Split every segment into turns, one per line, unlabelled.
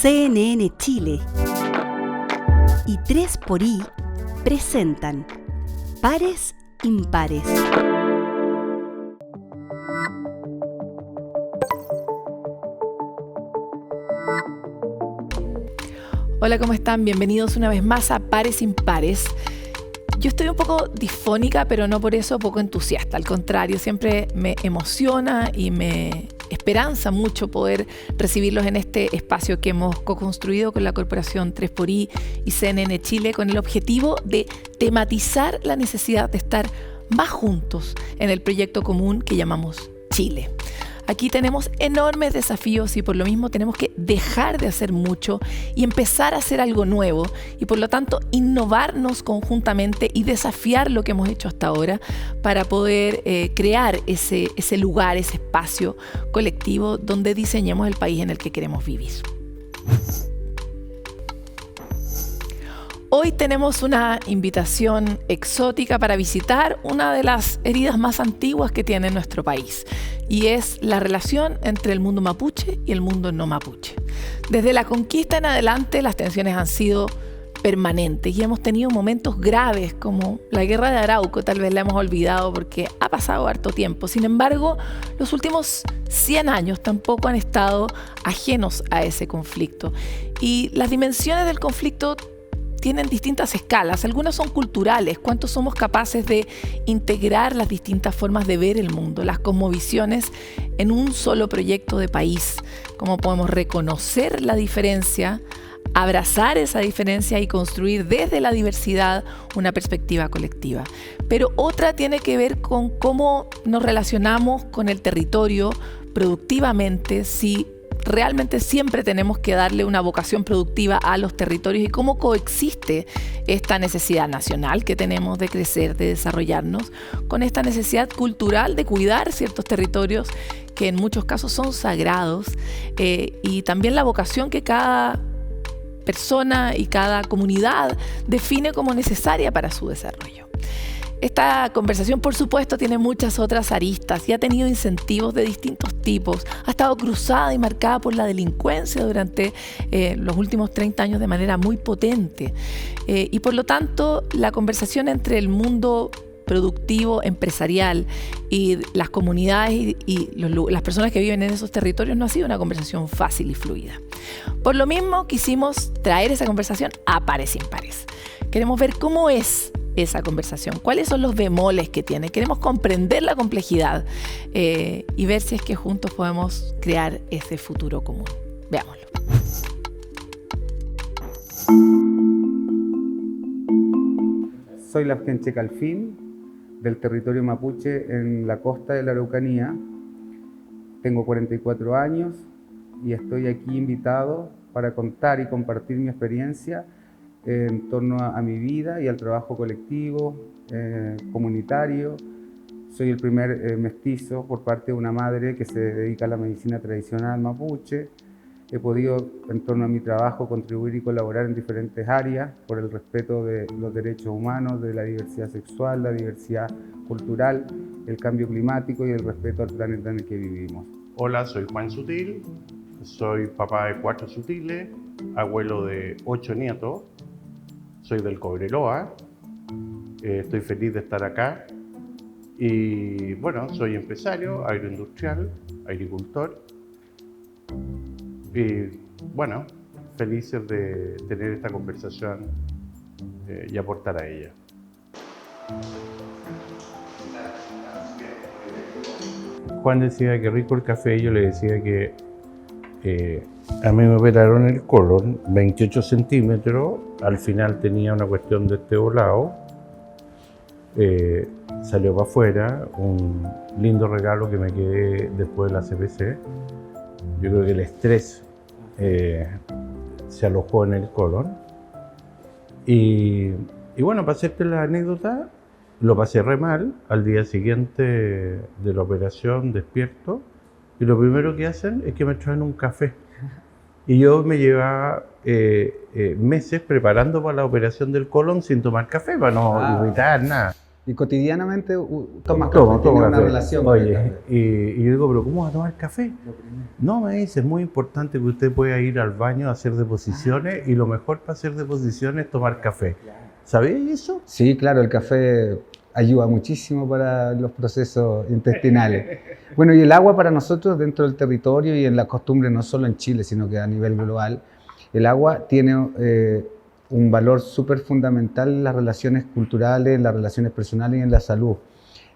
CNN Chile y 3xI presentan Pares Impares.
Hola, ¿cómo están? Bienvenidos una vez más a Pares Impares. Yo estoy un poco disfónica, pero no por eso poco entusiasta. Al contrario, siempre me emociona y me esperanza mucho poder recibirlos en este espacio que hemos co-construido con la Corporación 3xI y CNN Chile con el objetivo de tematizar la necesidad de estar más juntos en el proyecto común que llamamos Chile. Aquí tenemos enormes desafíos y por lo mismo tenemos que dejar de hacer mucho y empezar a hacer algo nuevo y por lo tanto innovarnos conjuntamente y desafiar lo que hemos hecho hasta ahora para poder crear ese lugar, ese espacio colectivo donde diseñemos el país en el que queremos vivir. Hoy tenemos una invitación exótica para visitar una de las heridas más antiguas que tiene nuestro país y es la relación entre el mundo mapuche y el mundo no mapuche. Desde la conquista en adelante las tensiones han sido permanentes y hemos tenido momentos graves como la guerra de Arauco, tal vez la hemos olvidado porque ha pasado harto tiempo. Sin embargo, los últimos 100 años tampoco han estado ajenos a ese conflicto y las dimensiones del conflicto tienen distintas escalas, algunas son culturales, cuánto somos capaces de integrar las distintas formas de ver el mundo, las cosmovisiones en un solo proyecto de país, cómo podemos reconocer la diferencia, abrazar esa diferencia y construir desde la diversidad una perspectiva colectiva. Pero otra tiene que ver con cómo nos relacionamos con el territorio productivamente, si realmente siempre tenemos que darle una vocación productiva a los territorios y cómo coexiste esta necesidad nacional que tenemos de crecer, de desarrollarnos, con esta necesidad cultural de cuidar ciertos territorios que en muchos casos son sagrados y también la vocación que cada persona y cada comunidad define como necesaria para su desarrollo. Esta conversación, por supuesto, tiene muchas otras aristas y ha tenido incentivos de distintos tipos. Ha estado cruzada y marcada por la delincuencia durante los últimos 30 años de manera muy potente. Y por lo tanto, la conversación entre el mundo productivo, empresarial y las comunidades y las personas que viven en esos territorios no ha sido una conversación fácil y fluida. Por lo mismo, quisimos traer esa conversación a Pares Impares. Queremos ver cómo es esa conversación, cuáles son los bemoles que tiene. Queremos comprender la complejidad y ver si es que juntos podemos crear ese futuro común. Veámoslo.
Soy Labjenche Calfín, del territorio mapuche en la costa de la Araucanía. Tengo 44 años y estoy aquí invitado para contar y compartir mi experiencia en torno a mi vida y al trabajo colectivo, comunitario. Soy el primer mestizo por parte de una madre que se dedica a la medicina tradicional mapuche. He podido, en torno a mi trabajo, contribuir y colaborar en diferentes áreas por el respeto de los derechos humanos, de la diversidad sexual, la diversidad cultural, el cambio climático y el respeto al planeta en el que vivimos.
Hola, soy Juan Sutil, soy papá de 4 sutiles, abuelo de 8 nietos. Soy del Cobreloa, estoy feliz de estar acá y bueno, soy empresario, agroindustrial, agricultor y bueno, felices de tener esta conversación y aportar a ella. Juan decía que rico el café y yo le decía que a mí me operaron el colon, 28 centímetros, al final tenía una cuestión de este volado, salió para afuera, un lindo regalo que me quedé después de la CPC. Yo creo que el estrés se alojó en el colon. Y bueno, para hacerte la anécdota, lo pasé re mal, al día siguiente de la operación despierto, y lo primero que hacen es que me traen un café. Y yo me llevaba meses preparando para la operación del colon sin tomar café, para no irritar nada.
Y cotidianamente tomas
Tomo
café, tiene una
café.
relación con el
Oye,
café.
y yo digo, ¿pero cómo va a tomar café? No, me dice, es muy importante que usted pueda ir al baño a hacer deposiciones y lo mejor para hacer deposiciones es tomar café. ¿Sabías eso?
Sí, claro, el café ayuda muchísimo para los procesos intestinales. Bueno, y el agua para nosotros dentro del territorio y en la costumbre, no solo en Chile, sino que a nivel global, el agua tiene un valor súper fundamental en las relaciones culturales, en las relaciones personales y en la salud.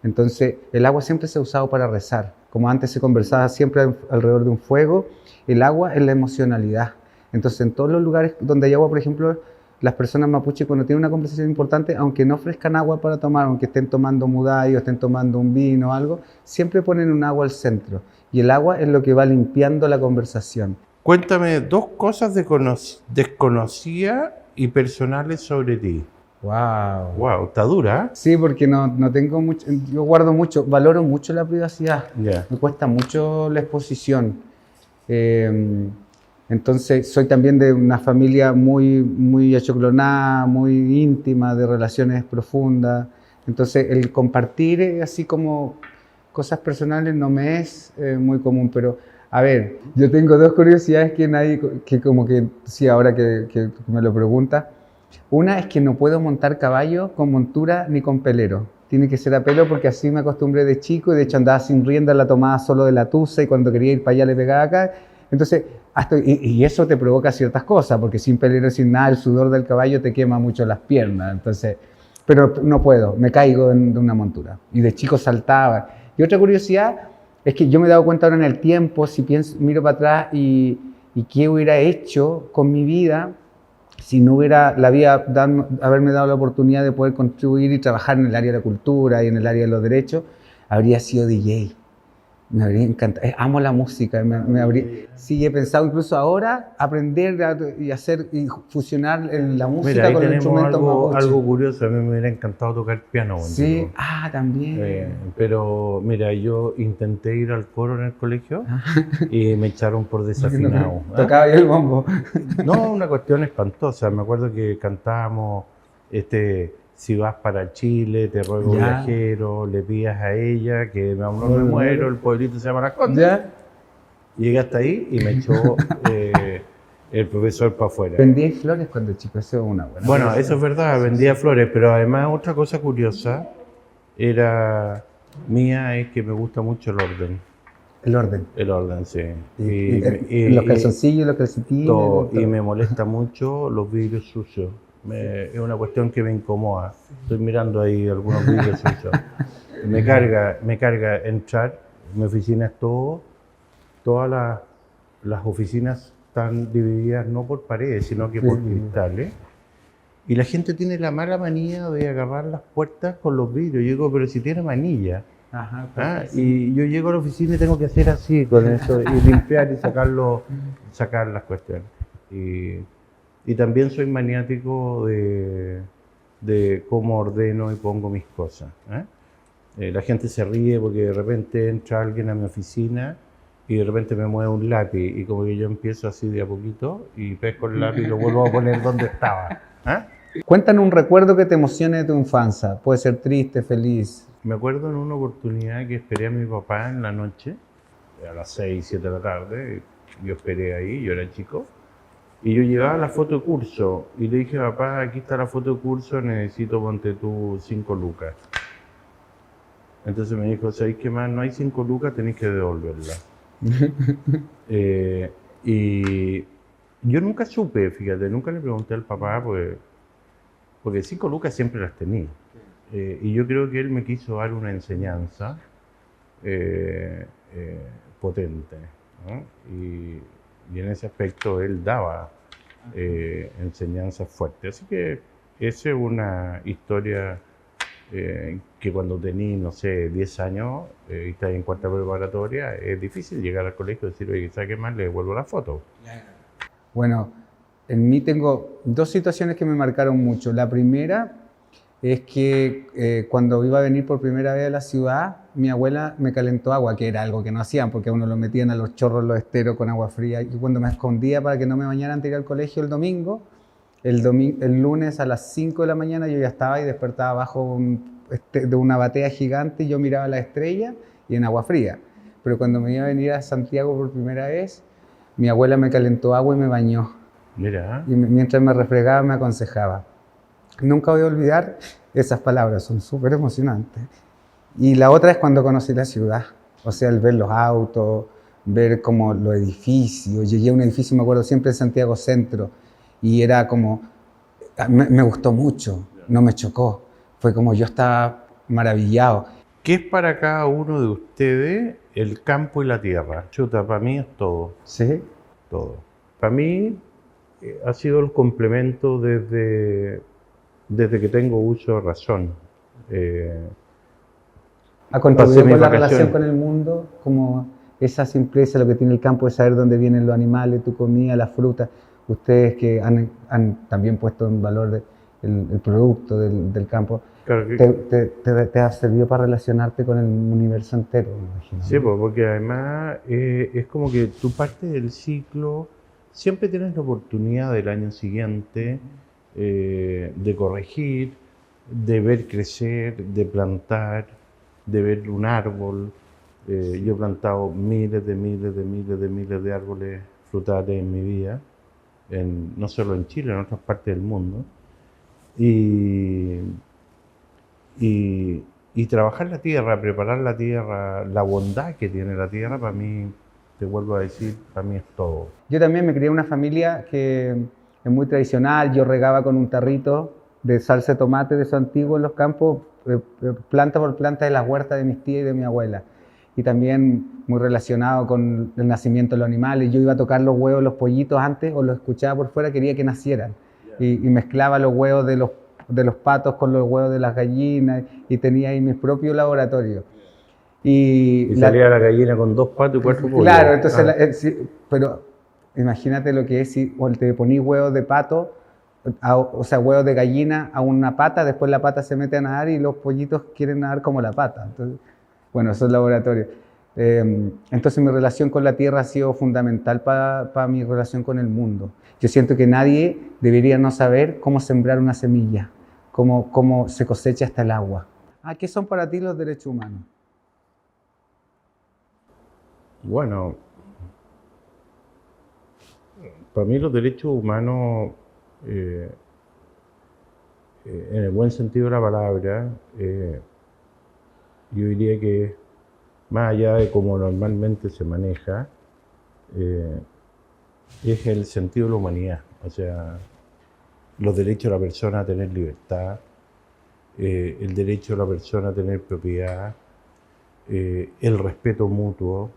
Entonces, el agua siempre se ha usado para rezar. Como antes se conversaba siempre alrededor de un fuego, el agua es la emocionalidad. Entonces, en todos los lugares donde hay agua, por ejemplo, las personas mapuche cuando tienen una conversación importante, aunque no ofrezcan agua para tomar, aunque estén tomando mudai o estén tomando un vino o algo, siempre ponen un agua al centro. Y el agua es lo que va limpiando la conversación.
Cuéntame 2 cosas desconocidas y personales sobre ti.
¡Wow!
Wow, está dura.
Sí, porque no tengo mucho, yo guardo mucho, valoro mucho la privacidad.
Ya.
Me cuesta mucho la exposición. Entonces, soy también de una familia muy achoclonada, muy íntima, de relaciones profundas. Entonces, el compartir así como cosas personales no me es muy común. Pero, a ver, yo tengo 2 curiosidades que como que, sí, ahora que me lo preguntas. Una es que no puedo montar caballo con montura ni con pelero. Tiene que ser a pelo porque así me acostumbré de chico y de hecho andaba sin rienda, la tomaba solo de la tusa y cuando quería ir para allá le pegaba acá. Entonces, y eso te provoca ciertas cosas, porque sin pelero, sin nada, el sudor del caballo te quema mucho las piernas. Entonces, pero no puedo, me caigo de una montura. Y de chico saltaba. Y otra curiosidad es que yo me he dado cuenta ahora en el tiempo, si miro para atrás y qué hubiera hecho con mi vida si no hubiera haberme dado la oportunidad de poder contribuir y trabajar en el área de la cultura y en el área de los derechos, habría sido DJ. Me habría encantado. Amo la música. Sí, he pensado incluso ahora aprender y fusionar la música
Mira, ahí
con los
tenemos
instrumentos mapuche.
algo curioso. A mí me hubiera encantado tocar piano.
Sí,
contigo.
También.
Pero mira, yo intenté ir al coro en el colegio y me echaron por desafinado.
Tocaba yo el bombo.
No, una cuestión espantosa. Me acuerdo que cantábamos si vas para Chile, te ruego
Ya.
viajero, le pidas a ella que no me muero, el pueblito se llama Las Condes.
¿Ya?
Llegué hasta ahí y me echó el profesor para afuera.
Vendí flores cuando chico, eso es una buena.
Bueno, eso es verdad, vendía flores, pero además otra cosa curiosa era mía es que me gusta mucho el orden.
El orden.
El orden, sí.
Los calzoncillos, los calcetines.
Todo, y me molesta mucho los vidrios sucios. Es una cuestión que me incomoda. Estoy mirando ahí algunos vidrios sucios. Me carga entrar. Mi oficina es todas las oficinas están divididas no por paredes, sino que por cristales. Y la gente tiene la mala manía de agarrar las puertas con los vidrios. Yo digo, pero si tiene manilla.
Ajá,
Y yo llego a la oficina y tengo que hacer así con eso, y limpiar y sacar las cuestiones. Y también soy maniático de cómo ordeno y pongo mis cosas. La gente se ríe porque de repente entra alguien a mi oficina y de repente me mueve un lápiz y como que yo empiezo así de a poquito y pesco el lápiz y lo vuelvo a poner donde estaba.
Cuéntanos un recuerdo que te emocione de tu infancia. Puede ser triste, feliz.
Me acuerdo en una oportunidad que esperé a mi papá en la noche, a las 6, 7 de la tarde, yo esperé ahí, yo era chico, y yo llevaba la foto de curso, y le dije, papá, aquí está la foto de curso, necesito, ponte tú, 5 lucas. Entonces me dijo, ¿sabéis qué más? No hay 5 lucas, tenéis que devolverla. Y yo nunca supe, fíjate, nunca le pregunté al papá, porque 5 lucas siempre las tenía. Y yo creo que él me quiso dar una enseñanza potente, ¿no? Y en ese aspecto él daba enseñanzas fuertes. Así que esa es una historia que cuando tenía, no sé, 10 años y estás en cuarta preparatoria, es difícil llegar al colegio y decir, oye, ¿sabe qué más? Le devuelvo la foto.
Bueno, en mí tengo 2 situaciones que me marcaron mucho. La primera es que cuando iba a venir por primera vez a la ciudad, mi abuela me calentó agua, que era algo que no hacían, porque a uno lo metían a los chorros, los esteros con agua fría. Y cuando me escondía para que no me bañara antes de ir al colegio el domingo, el lunes a las 5 de la mañana yo ya estaba y despertaba bajo de una batea gigante, yo miraba las estrellas y en agua fría. Pero cuando me iba a venir a Santiago por primera vez, mi abuela me calentó agua y me bañó.
Mira.
Y mientras me refregaba, me aconsejaba. Nunca voy a olvidar esas palabras, son súper emocionantes. Y la otra es cuando conocí la ciudad, o sea, el ver los autos, ver como los edificios. Llegué a un edificio, me acuerdo siempre en Santiago Centro, y era como, me gustó mucho, no me chocó. Fue como yo estaba maravillado.
¿Qué es para cada uno de ustedes el campo y la tierra? Chuta, para mí es todo.
¿Sí?
Todo. Para mí ha sido el complemento desde que tengo uso de razón.
¿Ha contribuido
Pasé
con
mis
la relación
vacaciones.
con el mundo? Como esa simpleza, lo que tiene el campo de saber dónde vienen los animales, tu comida, las frutas. Ustedes que han también puesto en valor el producto del campo,
Claro que-
te ha servido para relacionarte con el universo entero, me imagino.
Sí, pues, porque además es como que tú partes del ciclo, siempre tienes la oportunidad del año siguiente de corregir, de ver crecer, de plantar, de ver un árbol. Yo he plantado miles de árboles frutales en mi vida, no solo en Chile, en otras partes del mundo. Y trabajar la tierra, preparar la tierra, la bondad que tiene la tierra, para mí, te vuelvo a decir, para mí es todo.
Yo también me crié en una familia que es muy tradicional. Yo regaba con un tarrito de salsa de tomate de su antiguo en los campos, planta por planta de las huertas de mis tías y de mi abuela. Y también muy relacionado con el nacimiento de los animales. Yo iba a tocar los huevos, los pollitos antes, o los escuchaba por fuera, quería que nacieran. Y mezclaba los huevos de los patos con los huevos de las gallinas, y tenía ahí mi propio laboratorio.
Y salía la gallina con 2 patos y 4 pollos.
Claro, entonces,
Ah.
sí, pero imagínate lo que es si o te ponís huevos de pato, o sea, huevos de gallina a una pata, después la pata se mete a nadar y los pollitos quieren nadar como la pata. Entonces, bueno, eso es laboratorio. Entonces mi relación con la tierra ha sido fundamental para mi relación con el mundo. Yo siento que nadie debería no saber cómo sembrar una semilla, cómo se cosecha hasta el agua. ¿Qué son para ti los derechos humanos?
Bueno, para mí los derechos humanos, en el buen sentido de la palabra, yo diría que más allá de cómo normalmente se maneja, es el sentido de la humanidad. O sea, los derechos de la persona a tener libertad, el derecho de la persona a tener propiedad, el respeto mutuo,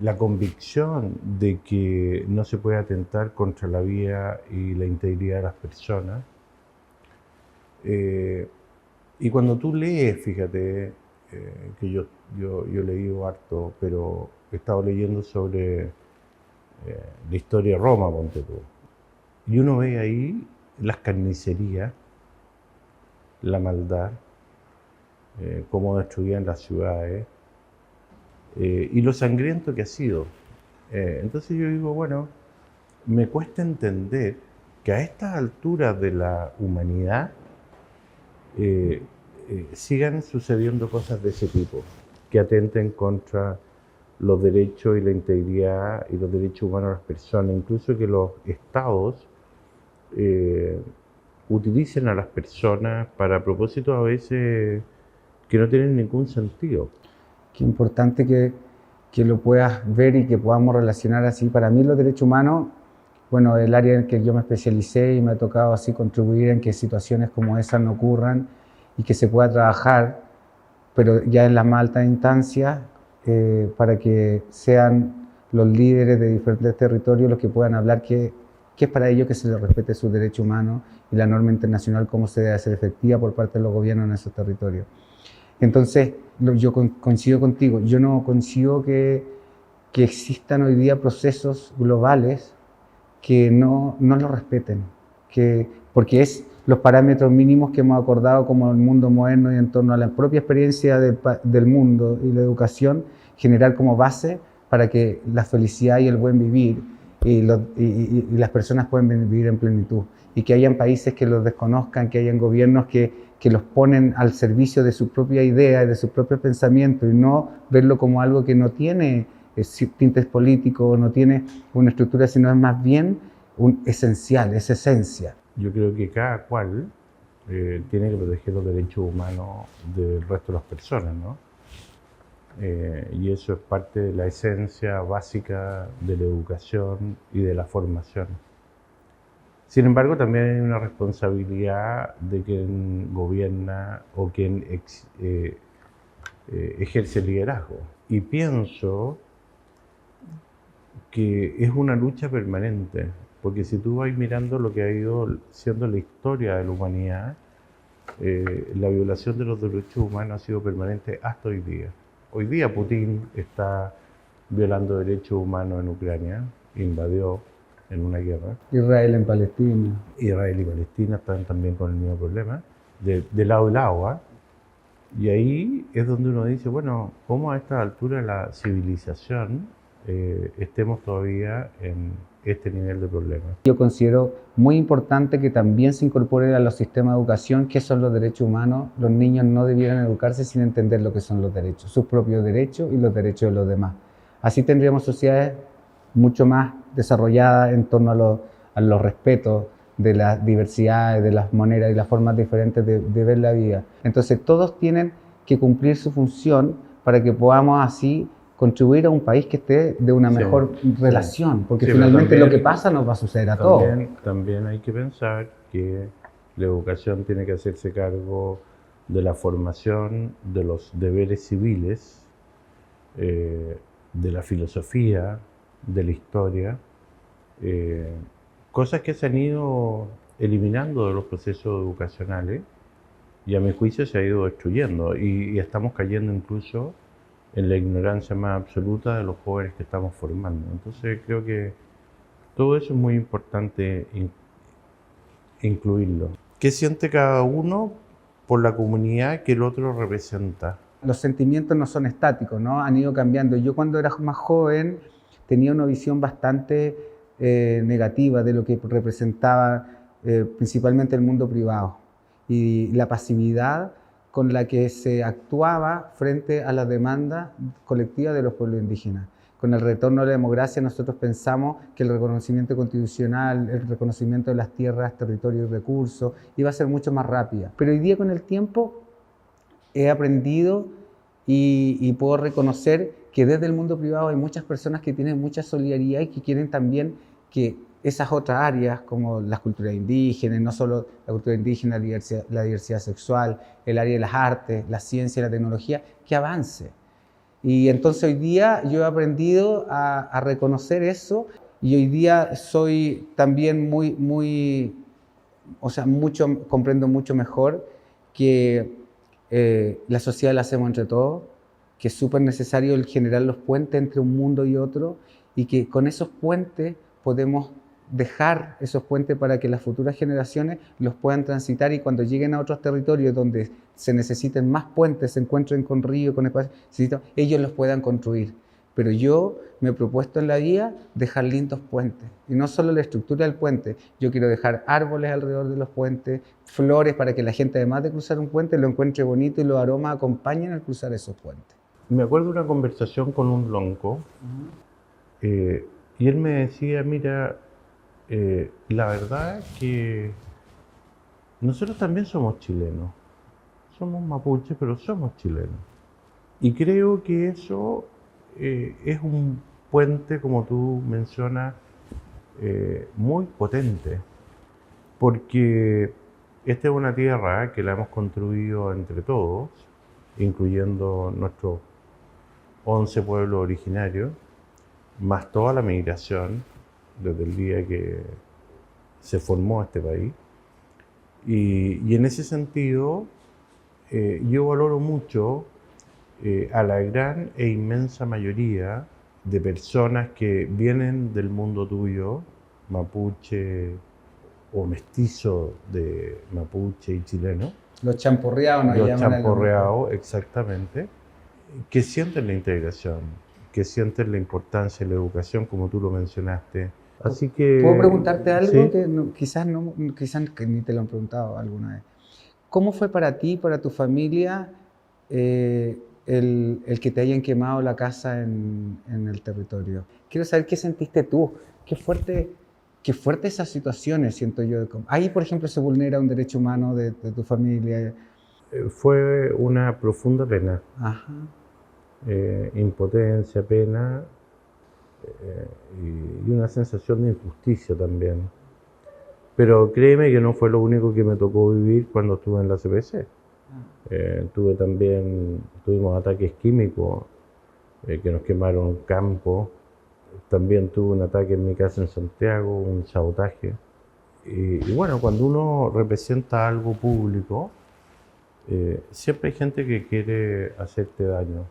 la convicción de que no se puede atentar contra la vida y la integridad de las personas. Y cuando tú lees, fíjate, que yo he leído harto, pero he estado leyendo sobre la historia de Roma, ponte tú. Y uno ve ahí las carnicerías, la maldad, cómo destruían las ciudades, y lo sangriento que ha sido. Entonces yo digo, bueno, me cuesta entender que a estas alturas de la humanidad sigan sucediendo cosas de ese tipo, que atenten contra los derechos y la integridad y los derechos humanos de las personas, incluso que los estados utilicen a las personas para propósitos a veces que no tienen ningún sentido.
Qué importante que lo puedas ver y que podamos relacionar así. Para mí los derechos humanos, bueno, el área en que yo me especialicé y me ha tocado así contribuir en que situaciones como esas no ocurran y que se pueda trabajar, pero ya en las más altas instancias, para que sean los líderes de diferentes territorios los que puedan hablar que es para ellos que se les respete sus derechos humanos y la norma internacional cómo se debe hacer efectiva por parte de los gobiernos en esos territorios. Entonces, yo coincido contigo, yo no coincido que existan hoy día procesos globales que no lo respeten, porque es los parámetros mínimos que hemos acordado como el mundo moderno y en torno a la propia experiencia del mundo y la educación, generar como base para que la felicidad y el buen vivir y las personas puedan vivir en plenitud, y que hayan países que los desconozcan, que hayan gobiernos que que los ponen al servicio de su propia idea y de su propio pensamiento, y no verlo como algo que no tiene tintes políticos, no tiene una estructura, sino es más bien un esencial, es esencia.
Yo creo que cada cual tiene que proteger los derechos humanos del resto de las personas, ¿no? Y eso es parte de la esencia básica de la educación y de la formación. Sin embargo, también hay una responsabilidad de quien gobierna o quien ejerce liderazgo. Y pienso que es una lucha permanente, porque si tú vas mirando lo que ha ido siendo la historia de la humanidad, la violación de los derechos humanos ha sido permanente hasta hoy día. Hoy día Putin está violando derechos humanos en Ucrania, invadió en una guerra.
Israel en Palestina.
Israel y Palestina están también con el mismo problema, de lado y lado, ¿eh? Y ahí es donde uno dice, bueno, ¿cómo a esta altura de la civilización estemos todavía en este nivel de problemas?
Yo considero muy importante que también se incorpore a los sistemas de educación qué son los derechos humanos. Los niños no debieran educarse sin entender lo que son los derechos, sus propios derechos y los derechos de los demás. Así tendríamos sociedades mucho más desarrolladas en torno a los respetos de las diversidades, de las maneras y las formas diferentes de ver la vida. Entonces todos tienen que cumplir su función para que podamos así contribuir a un país que esté de una mejor relación, porque finalmente también, lo que pasa nos va a suceder a todos.
También hay que pensar que la educación tiene que hacerse cargo de la formación de los deberes civiles, de la filosofía, de la historia, cosas que se han ido eliminando de los procesos educacionales y a mi juicio se ha ido destruyendo y estamos cayendo incluso en la ignorancia más absoluta de los jóvenes que estamos formando. Entonces creo que todo eso es muy importante incluirlo. ¿Qué siente cada uno por la comunidad que el otro representa?
Los sentimientos no son estáticos, ¿no? Han ido cambiando. Yo cuando era más joven tenía una visión bastante negativa de lo que representaba principalmente el mundo privado y la pasividad con la que se actuaba frente a las demandas colectivas de los pueblos indígenas. Con el retorno a la democracia nosotros pensamos que el reconocimiento constitucional, el reconocimiento de las tierras, territorios y recursos iba a ser mucho más rápida. Pero hoy día con el tiempo he aprendido y puedo reconocer que desde el mundo privado hay muchas personas que tienen mucha solidaridad y que quieren también que esas otras áreas como las culturas indígenas, no solo la cultura indígena, la diversidad sexual, el área de las artes, la ciencia y la tecnología, que avance. Y entonces hoy día yo he aprendido a reconocer eso y hoy día soy también comprendo mucho mejor que la sociedad la hacemos entre todos, que es súper necesario el generar los puentes entre un mundo y otro y que con esos puentes podemos dejar esos puentes para que las futuras generaciones los puedan transitar y cuando lleguen a otros territorios donde se necesiten más puentes, se encuentren con ríos, con espacios, ellos los puedan construir. Pero yo me he propuesto en la vida dejar lindos puentes. Y no solo la estructura del puente, yo quiero dejar árboles alrededor de los puentes, flores para que la gente además de cruzar un puente lo encuentre bonito y los aromas acompañen al cruzar esos puentes.
Me acuerdo de una conversación con un lonco y él me decía, mira, la verdad es que nosotros también somos chilenos. Somos mapuches, pero somos chilenos. Y creo que eso es un puente, como tú mencionas, muy potente. Porque esta es una tierra que la hemos construido entre todos, incluyendo nuestros 11 pueblos originarios, más toda la migración desde el día que se formó este país. Y en ese sentido, yo valoro mucho a la gran e inmensa mayoría de personas que vienen del mundo tuyo, mapuche o mestizo de mapuche y chileno.
Los champurreados nos llaman.
Los champurreados, exactamente, que sienten la integración, que sienten la importancia de la educación, como tú lo mencionaste. Así que...
¿Puedo preguntarte algo?
¿Sí?
Que quizás ni te lo han preguntado alguna vez. ¿Cómo fue para ti, para tu familia, el que te hayan quemado la casa en el territorio? Quiero saber qué sentiste tú. Qué fuerte esas situaciones, siento yo. Ahí, por ejemplo, se vulnera un derecho humano de tu familia.
Fue una profunda pena.
Ajá.
Impotencia, pena y una sensación de injusticia también. Pero créeme que no fue lo único que me tocó vivir cuando estuve en la CPC. Tuvimos ataques químicos, que nos quemaron un campo. También tuve un ataque en mi casa en Santiago, un sabotaje. Y bueno, cuando uno representa algo público, siempre hay gente que quiere hacerte daño.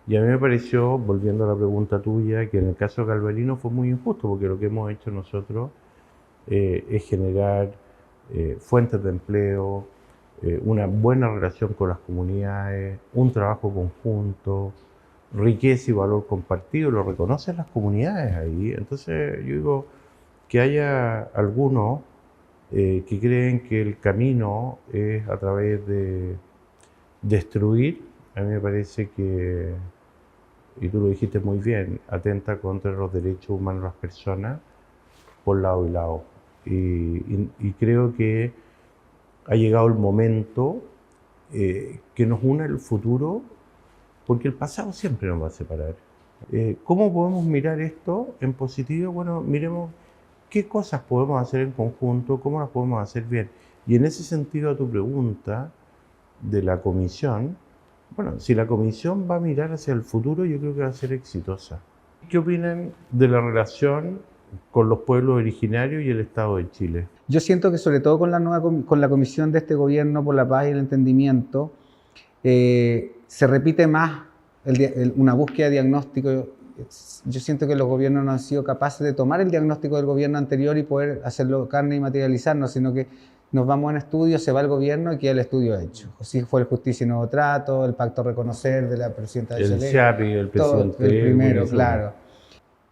Y a mí me pareció, volviendo a la pregunta tuya, que en el caso de Galvarino fue muy injusto, porque lo que hemos hecho nosotros es generar fuentes de empleo, una buena relación con las comunidades, un trabajo conjunto, riqueza y valor compartido, lo reconocen las comunidades ahí. Entonces yo digo que haya algunos que creen que el camino es a través de destruir. A mí me parece que, y tú lo dijiste muy bien, atenta contra los derechos humanos de las personas por lado y lado. Y creo que ha llegado el momento que nos una el futuro, porque el pasado siempre nos va a separar. ¿Cómo podemos mirar esto en positivo? Bueno, miremos qué cosas podemos hacer en conjunto, cómo las podemos hacer bien. Y en ese sentido, a tu pregunta de la comisión, bueno, si la comisión va a mirar hacia el futuro, yo creo que va a ser exitosa. ¿Qué opinan de la relación con los pueblos originarios y el Estado de Chile?
Yo siento que sobre todo con la comisión de este gobierno por la paz y el entendimiento, se repite más una búsqueda de diagnóstico. Yo siento que los gobiernos no han sido capaces de tomar el diagnóstico del gobierno anterior y poder hacerlo carne y materializarnos, sino que nos vamos a un estudio, se va el gobierno y queda el estudio hecho. Así fue el Justicia y Nuevo Trato, el Pacto Reconocer de la presidenta de
El CIAPI, el presidente.
El primero, claro.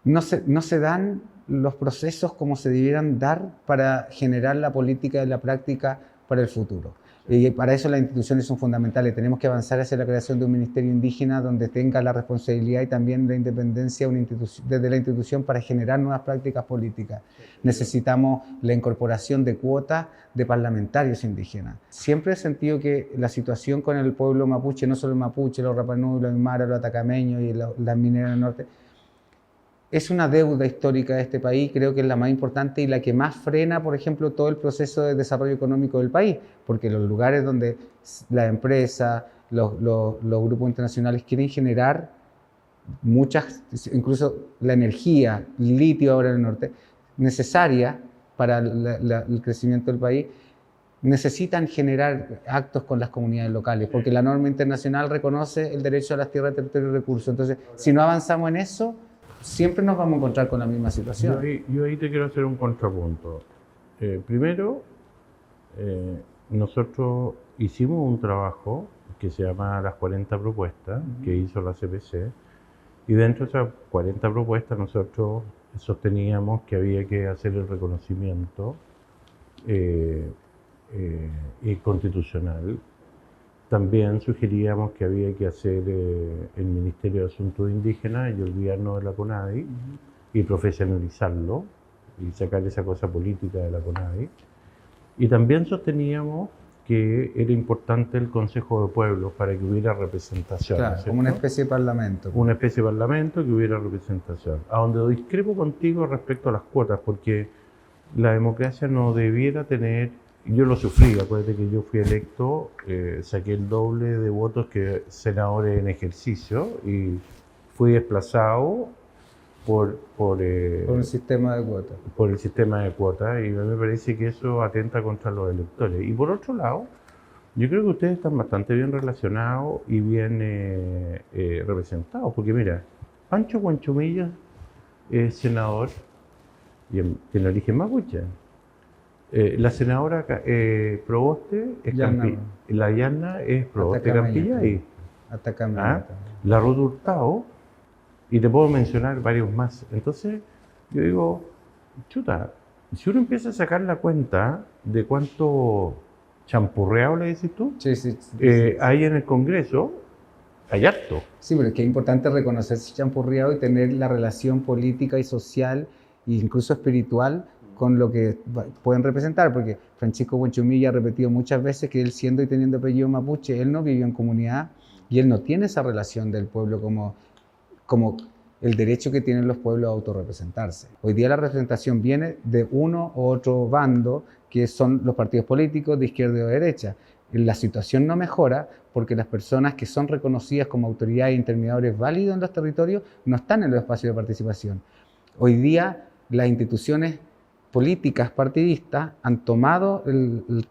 No se dan los procesos como se debieran dar para generar la política y la práctica para el futuro. Y para eso las instituciones son fundamentales. Tenemos que avanzar hacia la creación de un ministerio indígena donde tenga la responsabilidad y también la independencia desde la institución para generar nuevas prácticas políticas. Necesitamos la incorporación de cuotas de parlamentarios indígenas. Siempre he sentido que la situación con el pueblo mapuche, no solo el mapuche, los rapanui, los aymara, los atacameños y las mineras del norte, es una deuda histórica de este país, creo que es la más importante y la que más frena, por ejemplo, todo el proceso de desarrollo económico del país, porque los lugares donde las empresas, los grupos internacionales quieren generar muchas, incluso la energía, litio ahora en el norte, necesaria para el crecimiento del país, necesitan generar actos con las comunidades locales, porque la norma internacional reconoce el derecho a las tierras, territorio y recursos. Entonces, si no avanzamos en eso, siempre nos vamos a encontrar con la misma situación.
Yo ahí te quiero hacer un contrapunto. Primero, nosotros hicimos un trabajo que se llama Las 40 Propuestas, que hizo la CPC, y dentro de esas 40 propuestas nosotros sosteníamos que había que hacer el reconocimiento constitucional. También sugeríamos que había que hacer el Ministerio de Asuntos Indígenas y olvidarnos de la CONADI y profesionalizarlo y sacar esa cosa política de la CONADI. Y también sosteníamos que era importante el Consejo de Pueblos para que hubiera representación.
Claro, como una especie de parlamento.
Una especie de parlamento que hubiera representación. A donde discrepo contigo respecto a las cuotas, porque la democracia no debiera tener. Yo lo sufrí, acuérdate que yo fui electo, saqué el doble de votos que senadores en ejercicio y fui desplazado por
un sistema de cuotas.
Por el sistema de cuotas, y me parece que eso atenta contra los electores. Y por otro lado, yo creo que ustedes están bastante bien relacionados y bien representados, porque mira, Pancho Guanchumilla es senador y tiene origen mapuche. La senadora Proboste es la Yanna es Proboste Campillay. La Ruth Hurtado, y te puedo mencionar varios más. Entonces, yo digo, chuta, si uno empieza a sacar la cuenta de cuánto champurreado, le decís tú.
Sí, sí.
Ahí en el Congreso hay harto.
Sí, pero es que es importante reconocerse champurreado y tener la relación política y social e incluso espiritual con lo que pueden representar, porque Francisco Buenchumilla ha repetido muchas veces que él, siendo y teniendo apellido mapuche, él no vivió en comunidad y él no tiene esa relación del pueblo como el derecho que tienen los pueblos a autorrepresentarse. Hoy día la representación viene de uno u otro bando, que son los partidos políticos de izquierda o de derecha. La situación no mejora porque las personas que son reconocidas como autoridades e intermediarios válidos en los territorios no están en los espacios de participación. Hoy día las instituciones políticas partidistas han tomado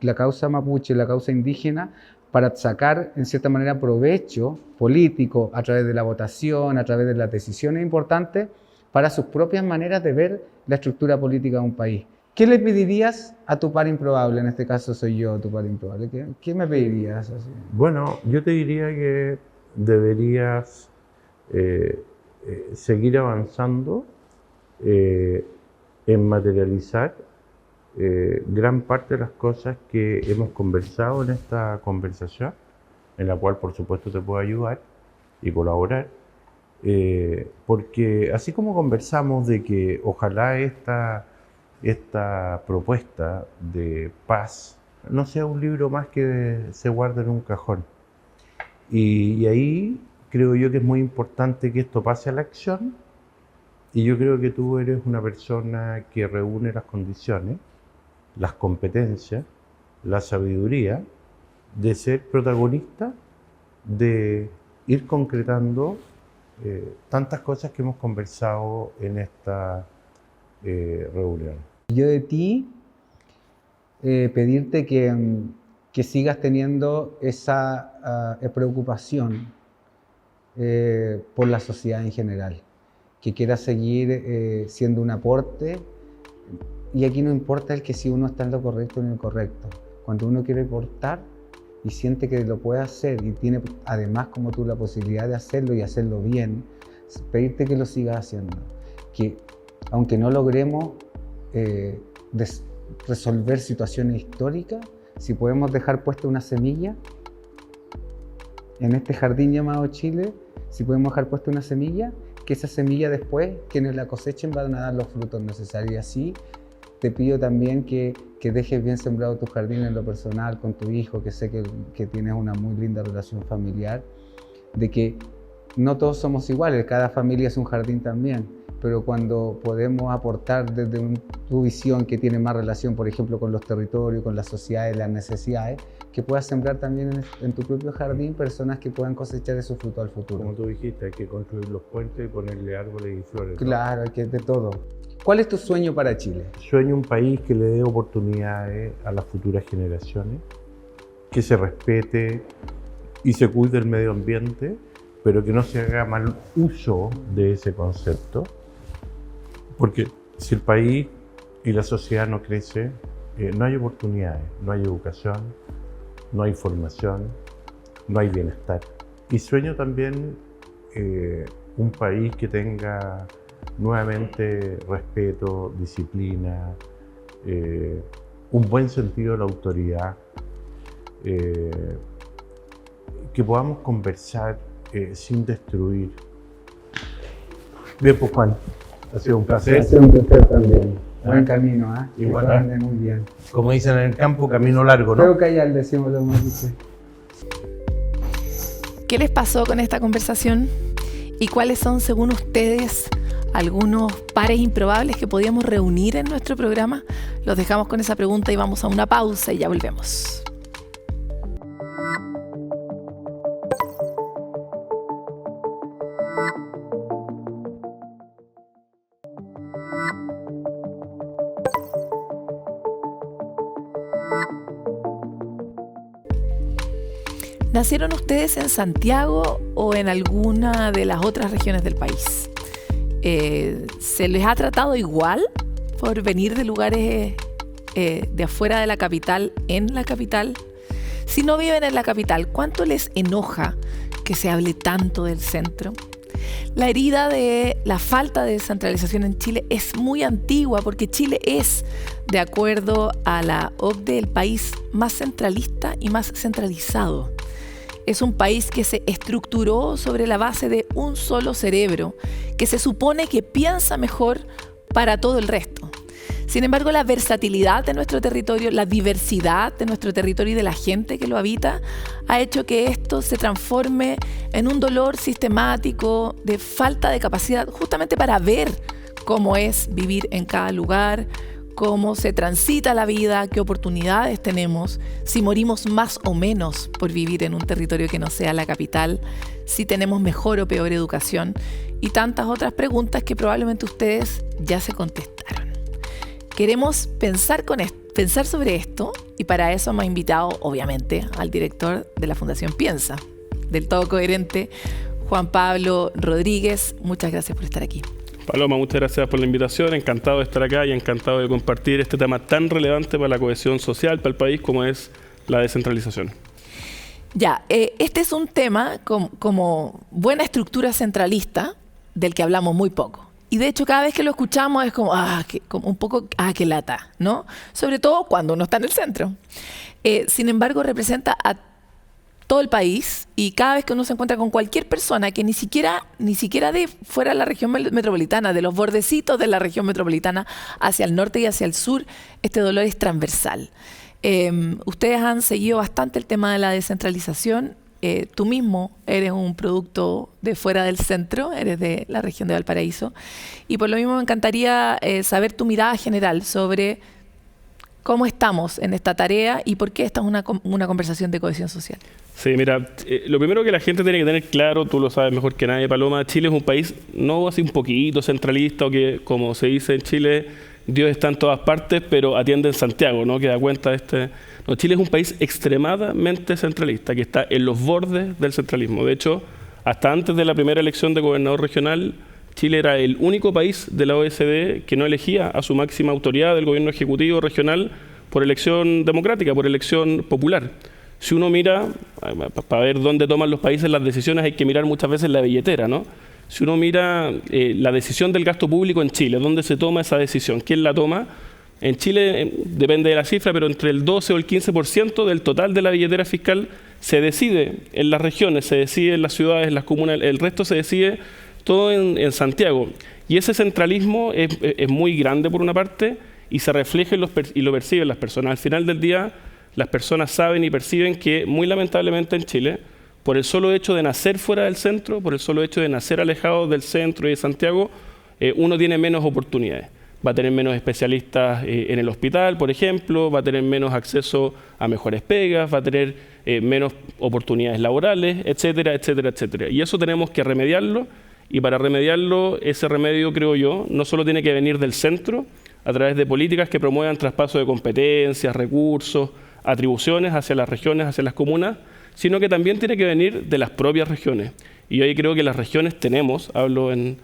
la causa mapuche, la causa indígena, para sacar en cierta manera provecho político a través de la votación, a través de las decisiones importantes, para sus propias maneras de ver la estructura política de un país. ¿Qué le pedirías a tu par improbable? En este caso soy yo, tu par improbable. ¿Qué me pedirías? Así?
Bueno, yo te diría que deberías seguir avanzando en materializar gran parte de las cosas que hemos conversado en esta conversación, en la cual por supuesto te puedo ayudar y colaborar, porque así como conversamos de que ojalá esta propuesta de paz no sea un libro más que se guarde en un cajón, y ahí creo yo que es muy importante que esto pase a la acción, y yo creo que tú eres una persona que reúne las condiciones, las competencias, la sabiduría de ser protagonista, de ir concretando tantas cosas que hemos conversado en esta reunión.
Yo de ti pedirte que sigas teniendo esa preocupación por la sociedad en general, que quieras seguir siendo un aporte. Y aquí no importa el que si uno está en lo correcto o en lo incorrecto. Cuando uno quiere aportar y siente que lo puede hacer y tiene además como tú la posibilidad de hacerlo y hacerlo bien, pedirte que lo sigas haciendo. Que aunque no logremos resolver situaciones históricas, si podemos dejar puesta una semilla en este jardín llamado Chile, si podemos dejar puesta una semilla, que esa semilla después, quienes la cosechen van a dar los frutos necesarios. Y así te pido también que dejes bien sembrado tu jardín en lo personal con tu hijo, que sé que tienes una muy linda relación familiar, de que no todos somos iguales, cada familia es un jardín también, pero cuando podemos aportar desde tu visión que tiene más relación, por ejemplo, con los territorios, con las sociedades, las necesidades, que puedas sembrar también en tu propio jardín personas que puedan cosechar de su fruto al futuro.
Como tú dijiste, hay que construir los puentes y ponerle árboles y flores.
Claro, hay que de todo. ¿Cuál es tu sueño para Chile?
Sueño un país que le dé oportunidades a las futuras generaciones, que se respete y se cuide el medio ambiente, pero que no se haga mal uso de ese concepto, porque si el país y la sociedad no crece, no hay oportunidades, no hay educación, no hay formación, no hay bienestar. Y sueño también un país que tenga nuevamente respeto, disciplina, un buen sentido de la autoridad, que podamos conversar sin destruir. Bien, pues Juan, ha sido un placer.
Ha sido un placer también. Buen camino, ¿eh?
Igual,
muy bien.
Como dicen en el campo, camino largo, ¿no?
Creo que allá decimos lo más.
¿Qué les pasó con esta conversación? ¿Y cuáles son, según ustedes, algunos pares improbables que podíamos reunir en nuestro programa? Los dejamos con esa pregunta y vamos a una pausa y ya volvemos. ¿Nacieron ustedes en Santiago o en alguna de las otras regiones del país? ¿Se les ha tratado igual por venir de lugares de afuera de la capital en la capital? Si no viven en la capital, ¿cuánto les enoja que se hable tanto del centro? La herida de la falta de descentralización en Chile es muy antigua porque Chile es, de acuerdo a la OCDE, el país más centralista y más centralizado. Es un país que se estructuró sobre la base de un solo cerebro, que se supone que piensa mejor para todo el resto. Sin embargo, la versatilidad de nuestro territorio, la diversidad de nuestro territorio y de la gente que lo habita, ha hecho que esto se transforme en un dolor sistemático de falta de capacidad justamente para ver cómo es vivir en cada lugar, cómo se transita la vida, qué oportunidades tenemos, si morimos más o menos por vivir en un territorio que no sea la capital, si tenemos mejor o peor educación y tantas otras preguntas que probablemente ustedes ya se contestaron. Queremos pensar sobre esto y para eso hemos invitado, obviamente, al director de la Fundación Piensa, del Todo Coherente, Juan Pablo Rodríguez. Muchas gracias por estar aquí.
Paloma, muchas gracias por la invitación. Encantado de estar acá y encantado de compartir este tema tan relevante para la cohesión social, para el país, como es la descentralización.
Ya, este es un tema como buena estructura centralista del que hablamos muy poco. Y de hecho, cada vez que lo escuchamos es como qué lata, ¿no? Sobre todo cuando uno está en el centro. Sin embargo, representa a todo el país y cada vez que uno se encuentra con cualquier persona que ni siquiera de fuera de la región metropolitana, de los bordecitos de la región metropolitana hacia el norte y hacia el sur, este dolor es transversal. Ustedes han seguido bastante el tema de la descentralización. Tú mismo eres un producto de fuera del centro, eres de la región de Valparaíso. Y por lo mismo me encantaría saber tu mirada general sobre cómo estamos en esta tarea y por qué esta es una conversación de cohesión social.
Sí, mira, lo primero que la gente tiene que tener claro, tú lo sabes mejor que nadie, Paloma, Chile es un país no así un poquito centralista o que, como se dice en Chile, Dios está en todas partes, pero atiende en Santiago, ¿no? Que da cuenta de este... No, Chile es un país extremadamente centralista, que está en los bordes del centralismo. De hecho, hasta antes de la primera elección de gobernador regional, Chile era el único país de la OECD que no elegía a su máxima autoridad del gobierno ejecutivo regional por elección democrática, por elección popular. Si uno mira, para ver dónde toman los países las decisiones, hay que mirar muchas veces la billetera, ¿no? Si uno mira la decisión del gasto público en Chile, ¿dónde se toma esa decisión? ¿Quién la toma? En Chile, depende de la cifra, pero entre el 12 o el 15% del total de la billetera fiscal se decide en las regiones, se decide en las ciudades, en las comunas, el resto se decide todo en Santiago. Y ese centralismo es muy grande por una parte y se refleja y lo perciben las personas. Al final del día, las personas saben y perciben que muy lamentablemente en Chile, por el solo hecho de nacer fuera del centro, por el solo hecho de nacer alejado del centro y de Santiago, uno tiene menos oportunidades. Va a tener menos especialistas en el hospital, por ejemplo, va a tener menos acceso a mejores pegas, va a tener menos oportunidades laborales, etcétera, etcétera, etcétera. Y eso tenemos que remediarlo, y para remediarlo, ese remedio, creo yo, no solo tiene que venir del centro, a través de políticas que promuevan traspaso de competencias, recursos, atribuciones hacia las regiones, hacia las comunas, sino que también tiene que venir de las propias regiones. Y yo ahí creo que las regiones tenemos, hablo en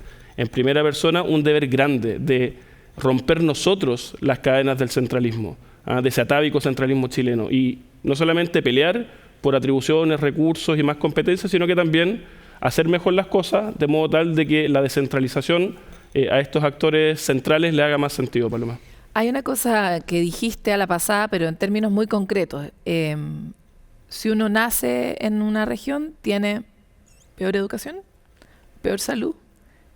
primera persona, un deber grande de romper nosotros las cadenas del centralismo, de ese atávico centralismo chileno. Y no solamente pelear por atribuciones, recursos y más competencias, sino que también hacer mejor las cosas de modo tal de que la descentralización a estos actores centrales le haga más sentido, Paloma.
Hay una cosa que dijiste a la pasada, pero en términos muy concretos. Si uno nace en una región, tiene peor educación, peor salud,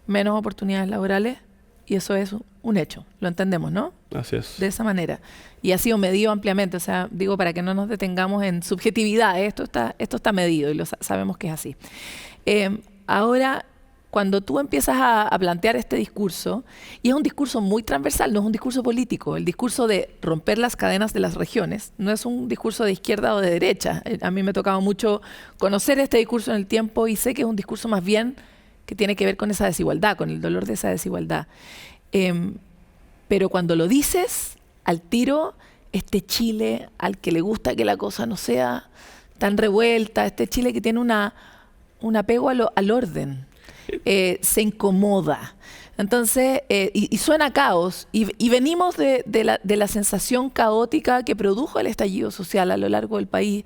menos oportunidades laborales, y eso es un hecho, lo entendemos, ¿no?
Así es.
De esa manera. Y ha sido medido ampliamente, o sea, digo, para que no nos detengamos en subjetividad, esto está medido y sabemos que es así. Ahora, cuando tú empiezas a plantear este discurso, y es un discurso muy transversal, no es un discurso político, el discurso de romper las cadenas de las regiones, no es un discurso de izquierda o de derecha. A mí me ha tocado mucho conocer este discurso en el tiempo y sé que es un discurso más bien que tiene que ver con esa desigualdad, con el dolor de esa desigualdad. Pero cuando lo dices, al tiro, este Chile al que le gusta que la cosa no sea tan revuelta, este Chile que tiene un apego al orden, se incomoda. Entonces, y suena caos, y venimos de la sensación caótica que produjo el estallido social a lo largo del país.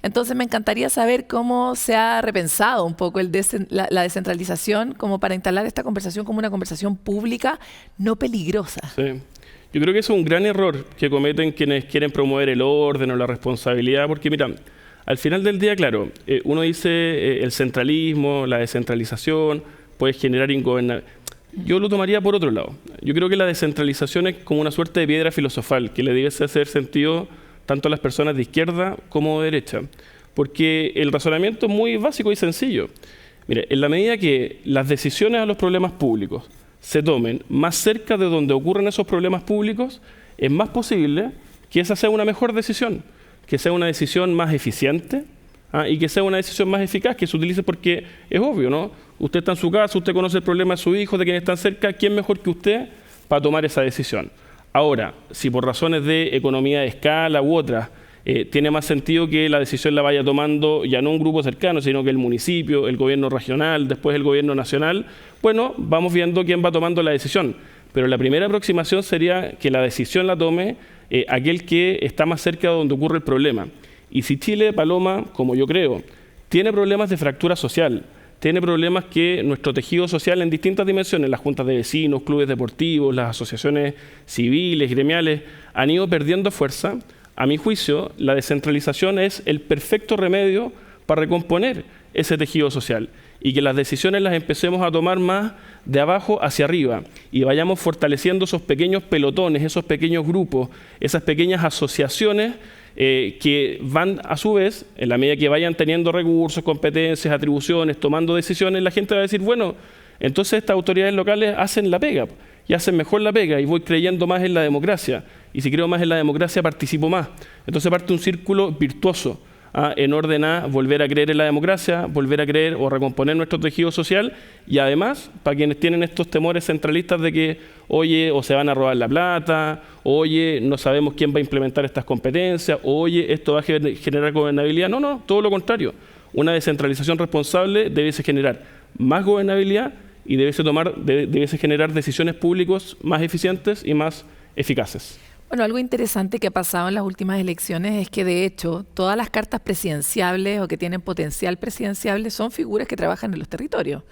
Entonces me encantaría saber cómo se ha repensado un poco la descentralización como para instalar esta conversación como una conversación pública no peligrosa.
Sí. Yo creo que eso es un gran error que cometen quienes quieren promover el orden o la responsabilidad, porque mira, al final del día, claro, uno dice el centralismo, la descentralización, puede generar ingobernabilidad. Yo lo tomaría por otro lado. Yo creo que la descentralización es como una suerte de piedra filosofal que le debe hacer sentido tanto a las personas de izquierda como de derecha, porque el razonamiento es muy básico y sencillo. Mire, en la medida que las decisiones a los problemas públicos se tomen más cerca de donde ocurren esos problemas públicos, es más posible que esa sea una mejor decisión, que sea una decisión más eficiente y que sea una decisión más eficaz, que se utilice porque es obvio, ¿no? Usted está en su casa, usted conoce el problema de su hijo, de quienes están cerca, ¿quién mejor que usted para tomar esa decisión? Ahora, si por razones de economía de escala u otras, tiene más sentido que la decisión la vaya tomando ya no un grupo cercano, sino que el municipio, el gobierno regional, después el gobierno nacional, bueno, vamos viendo quién va tomando la decisión. Pero la primera aproximación sería que la decisión la tome aquel que está más cerca de donde ocurre el problema. Y si Chile, Paloma, como yo creo, tiene problemas de fractura social, tiene problemas que nuestro tejido social en distintas dimensiones, las juntas de vecinos, clubes deportivos, las asociaciones civiles, gremiales, han ido perdiendo fuerza. A mi juicio, la descentralización es el perfecto remedio para recomponer ese tejido social y que las decisiones las empecemos a tomar más de abajo hacia arriba y vayamos fortaleciendo esos pequeños pelotones, esos pequeños grupos, esas pequeñas asociaciones que van a su vez, en la medida que vayan teniendo recursos, competencias, atribuciones, tomando decisiones, la gente va a decir, bueno, entonces estas autoridades locales hacen la pega y hacen mejor la pega y voy creyendo más en la democracia. Y si creo más en la democracia, participo más. Entonces parte un círculo virtuoso en orden a volver a creer en la democracia, volver a creer o recomponer nuestro tejido social y además, para quienes tienen estos temores centralistas de que, oye, o se van a robar la plata, oye, no sabemos quién va a implementar estas competencias, oye, esto va a generar gobernabilidad. No, todo lo contrario. Una descentralización responsable debe generar más gobernabilidad y debe generar decisiones públicas más eficientes y más eficaces.
Bueno, algo interesante que ha pasado en las últimas elecciones es que, de hecho, todas las cartas presidenciables o que tienen potencial presidenciable son figuras que trabajan en los territorios.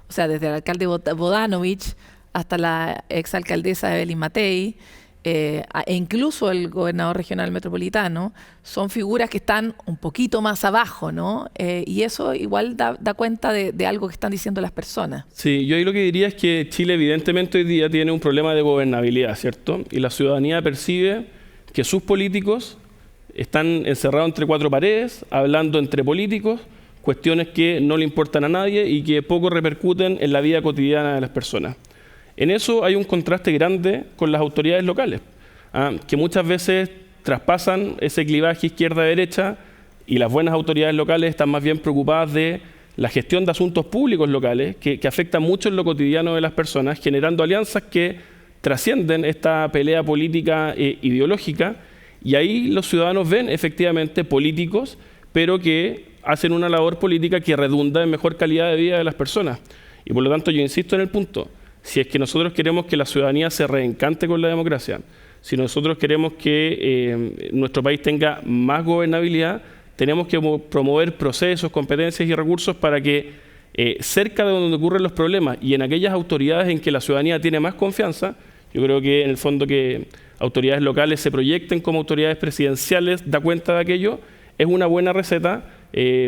O sea, desde el alcalde Bodanovich hasta la exalcaldesa Evelyn Matei, e incluso el gobernador regional metropolitano, son figuras que están un poquito más abajo, ¿no? Y eso igual da cuenta de algo que están diciendo las personas.
Sí, yo ahí lo que diría es que Chile evidentemente hoy día tiene un problema de gobernabilidad, ¿cierto? Y la ciudadanía percibe que sus políticos están encerrados entre cuatro paredes, hablando entre políticos, cuestiones que no le importan a nadie y que poco repercuten en la vida cotidiana de las personas. En eso hay un contraste grande con las autoridades locales, que muchas veces traspasan ese clivaje izquierda-derecha y las buenas autoridades locales están más bien preocupadas de la gestión de asuntos públicos locales que afectan mucho en lo cotidiano de las personas, generando alianzas que trascienden esta pelea política ideológica y ahí los ciudadanos ven efectivamente políticos, pero que hacen una labor política que redunda en mejor calidad de vida de las personas. Y por lo tanto yo insisto en el punto. Si es que nosotros queremos que la ciudadanía se reencante con la democracia, si nosotros queremos que nuestro país tenga más gobernabilidad, tenemos que promover procesos, competencias y recursos para que cerca de donde ocurren los problemas y en aquellas autoridades en que la ciudadanía tiene más confianza, yo creo que en el fondo que autoridades locales se proyecten como autoridades presidenciales, da cuenta de aquello, es una buena receta